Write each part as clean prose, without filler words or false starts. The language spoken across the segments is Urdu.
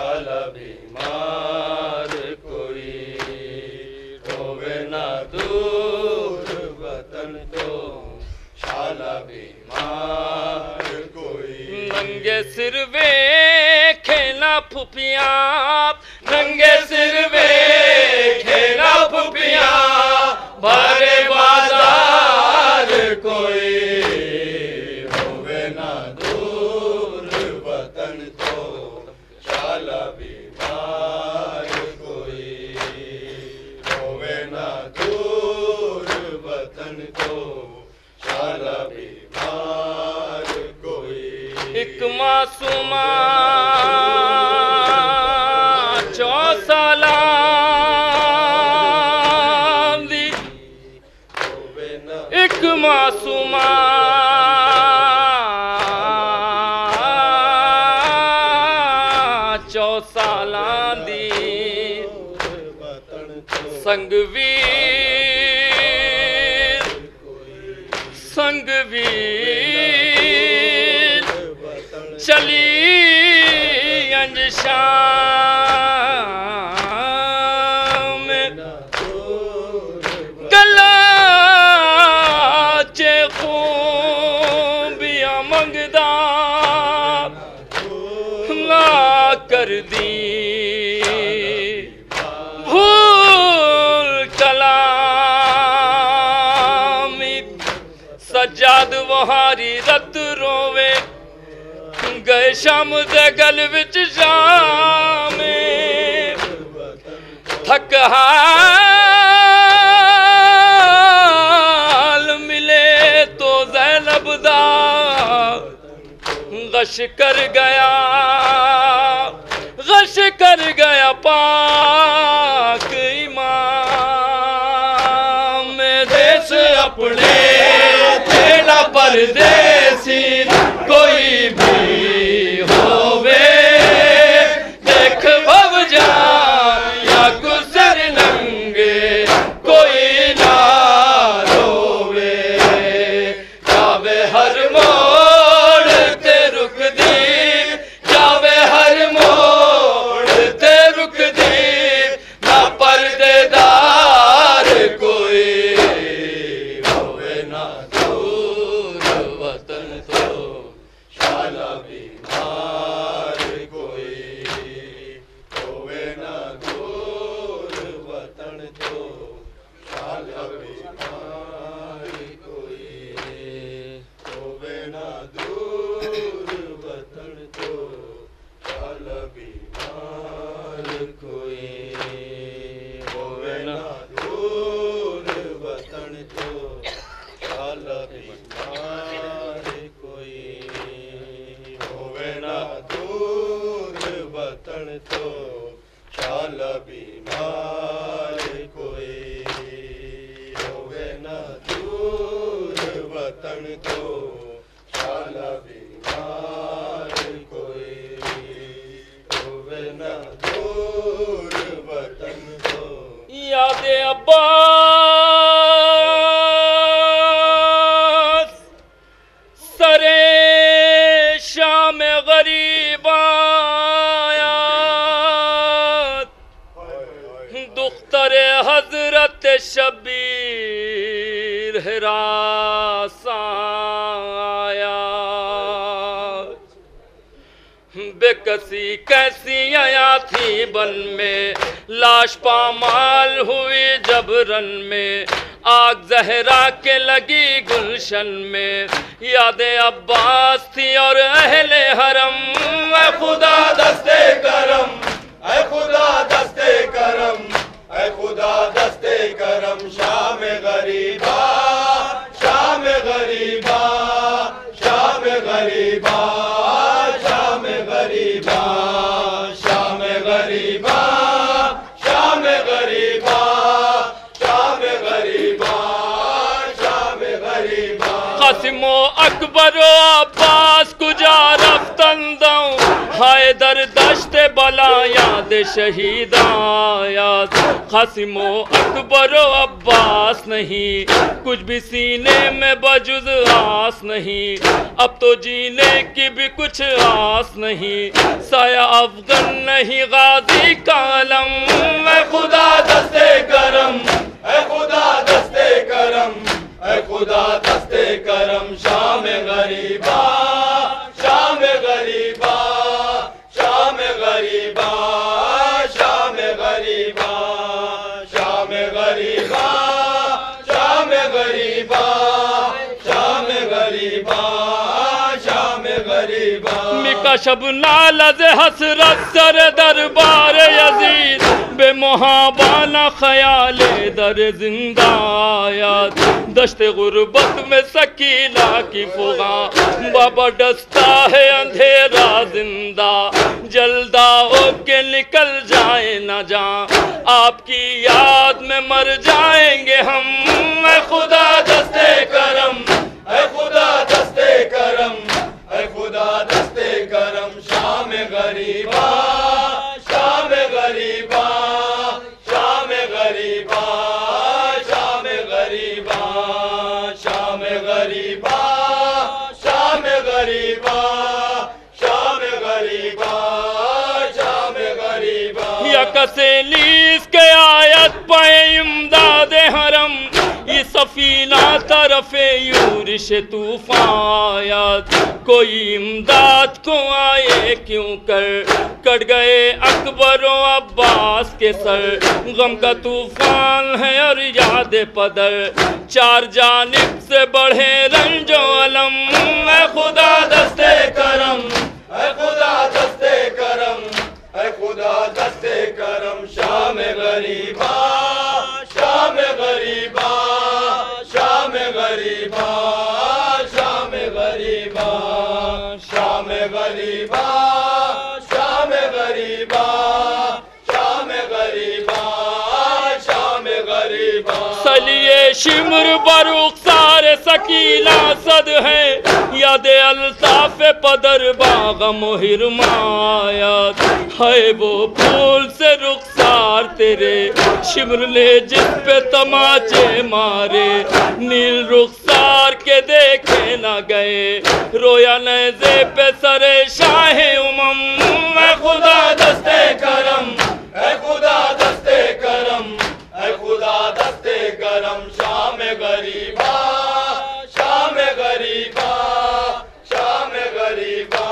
شالا بیمار کوئی روے نہ دور وطن تو شالا بیمار کوئی ننگے سر ویکھے نہ پھپیاں ننگے سر ویکھے نہ پھپیاں بھرے بازار کوئی ہوے نہ دور وطن تو شالا بیمار کوئی ہوے نہ دور وطن تو شالا بیمار کوئی ایک معصومہ 4 سالہ دی ایک معصومہ 4 سالہ دی سنگویر چلی انج شام گلا چے خوبیاں منگدا نہ کر دی سجاد وہاری رت روے گئے شام دے گل وچ شام تھک حال ملے تو زینب دا غش کر گیا پاک امام دیس اپنے پردیسی کوئی بھی ہووے دیکھ بھو جان یا گزر ننگے کوئی نہ رووے جاوے ہر موڑ تے رک دی جاوے ہر موڑ تے رک دی نہ پردے دار کوئی ہووے نہ شالا بیمار کوئی ہووے نہ دور وطن تو شالا بیمار کوئی ہووے نہ دور وطن تو شالا بیمار کوئی ہووے نہ دور وطن تو شالا بیمار کوئی ہووے نہ دور وطن تو شالا بیمار کوئی ہووے نہ دور وطن تو شالا بیمار کوئی ہووے نہ دور وطن تو یاد عباس سرے شام غریب آیات دختر حضرت شبیر حراس آیات بے کسی کیسی آیا تھی بن میں لاش پامال ہوئی جب رن میں آگ زہرا کے لگی گلشن میں یاد عباس تھی اور اہل حرم اے خدا دستے کرم اے خدا دستے کرم اے خدا دستے کرم شام غریبا شام غریبا شام غریبا شام غریبا شام غریبا شام غریبا شام غریبا شام غریبا قاسم و اکبر و عباس کجا رفتن دوں ہائے در دشت بلایاں یاد شہید آیات قاسم و اکبر و عباس نہیں، کچھ بھی سینے میں بجز آس نہیں، اب تو جینے کی بھی کچھ آس نہیں، سایہ افغان نہیں غازی کا علم، اے خدا دستے کرم، اے خدا دستے کرم، اے خدا دستے کرم، شام غریبا، شام غریبا، شام غریبا، شام غریبا، شام غریبا، شام غریبا، شام غریبا، شام غریبا، مکا شب نالز حسرت سر دربار یزید، بے محابانہ خیال در زندہ آیات، دشت غربت میں سکینہ کی فغاں، بابا ڈستا ہے اندھیرا زندہ، جلدا ہو کے نکل جائیں نہ جاں، آپ کی یاد میں مر جائیں گے ہم، اے خدا دستے کرم، اے خدا دستے کرم، اے خدا دستے کرم، شام غریبا، شام غریبا، شام غریبا، شام غریبا، شام غریبا، شام غریبا، شام غریبا، شام غریبا، یا کسیلیس کے آیت پائے امداد حرم، یہ سفینہ طرف یورش طوفان آیات، کوئی امداد کو آئے کیوں کر، کٹ گئے اکبر و عباس کے سر، غم کا طوفان ہے اور یاد پدر، چار جانب سے بڑھے رنج و علم، اے خدا دستے کرم، اے خدا دستے کرم، اے خدا دستے کرم، شام غریبا، شام غریبا، شام غریبا، شام غریبا، شام غریبا، شام غریبا، شام غریبا، شام غریبا، سلیے شمر برخسار سکینہ صد ہے، یاد الطاف پدر باغ محرم آیات، ہے وہ پھول سے رخسار تیرے، شمر نے جس پہ تماچے مارے، نیل رخسار کے دیکھے نہ گئے، رویا نیزے پہ سر شاہ امم، اے خدا دستے کرم، اے خدا دستے کرم، اے خدا دستے کرم، شام غریبا، شام غریبا، شام غریبا،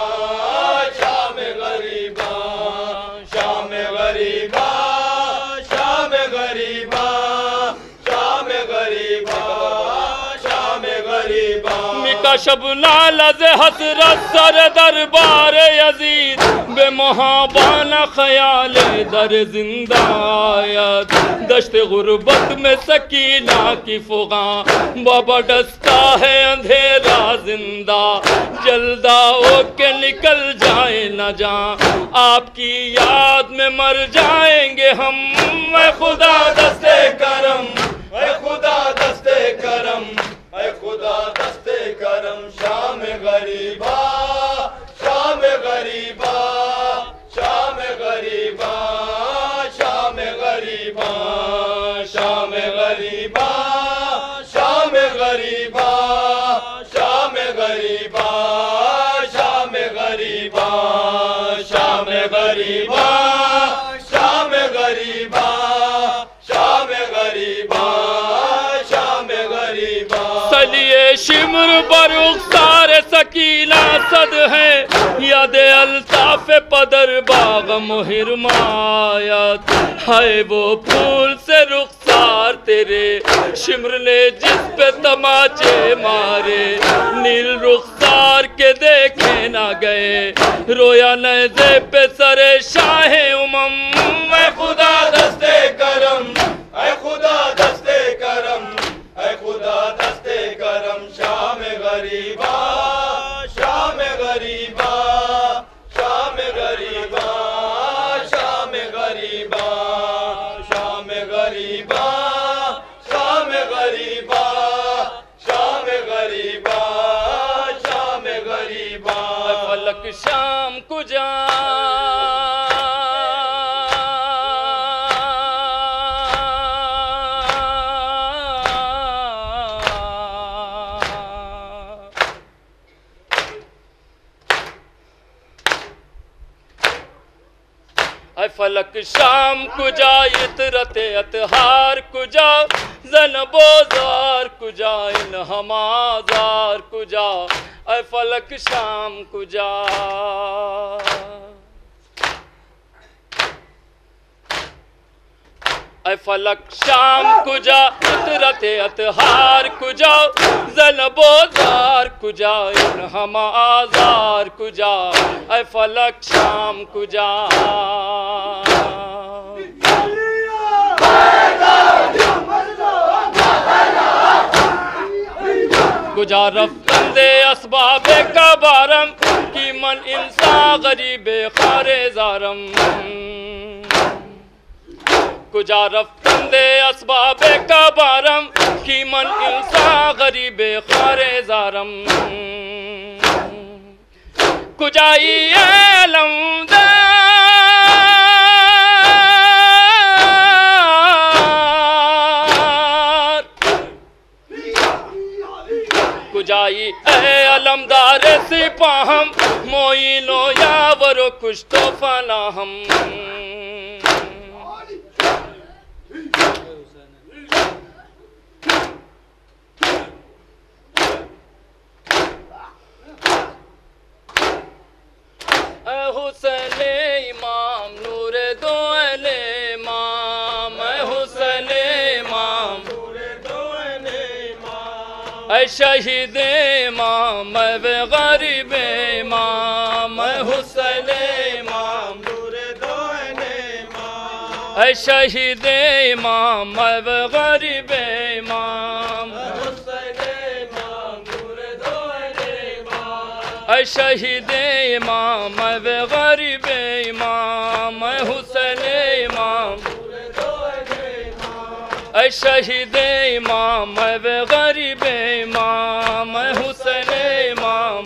شام غریبا، شام غریبا، شام غریبا، شام غریبا، شام غریبا، مکا شب نالز حسرت سر دربار یزید، بے محابانہ خیال در زندہ آیات، دشت غربت میں سکینہ کی فغاں، بابا ڈستا ہے اندھیرا زندہ، جلدا ہو کے نکل جائیں نہ جاں، آپ کی یاد میں مر جائیں گے ہم، اے خدا دستے کرم، اے خدا دستے کرم، اے خدا دستے کرم، شام غریبا، شام غریبا، شام غریبا، شام غریبا، شام غریبا، شام غریبا، شام غریبا، شام غریبا، شام غریبا، شام غریبا، شام غریبا، شام غریبا، سلیے شمر برخسار سکینہ صد ہے، یاد الطاف پدر باغ محرم آیات، ہے وہ پھول سے رخسار تیرے، شمر نے جس پہ تماچے مارے، نیل رخسار کے دیکھے نہ گئے، رویا نیزے پہ سر شاہ امم، اے خدا دستے کرم، اے خدا دستے کرم، اے خدا دستے کرم، شام غریبا، شام غریبا، شام غریبا، شام غریبا، شام غریبا، شام غریبا، شام غریبا، شام غریبا، فلک شام کو جان فلک شام کجا عطرت اطہار کجا زنب و زار کجا ان ہمازار کجا اے فلک شام کجا اے فلک شام کجا عطرت اطہار کجا زنب و زار کجا ان ہمازار کجا اے فلک شام کجا کجا رفتند اسباب کبارم کی من انسان غریب خار زارم کجا رفتند اسباب کبارم کی من انسان غریب خار زارم کجائی علمدار کجائی اے علمدار سپاہم موئینو یاور و کشتو فلاہم اے حسین امام نور دو اہل امام اے حسین امام نور دو اہل امام اے شہید امام اے غریب امام اے حسین امام نور دو اہل امام اے شہید امام اے غریب امام اے حسین امام نور دو اہل امام اے شہید امام اے غریب امام اے حسین امام اے شہید امام اے غریب امام اے حسین امام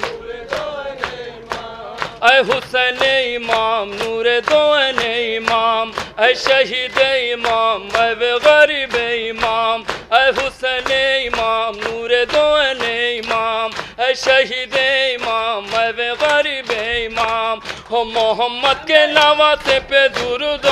اے حسین امام نور دو عین امام اے شہید امام اے غریب امام اے حسین امام نور دو عین امام اے شہید امام اے غریب امام ہو محمد کے نواسے پہ درود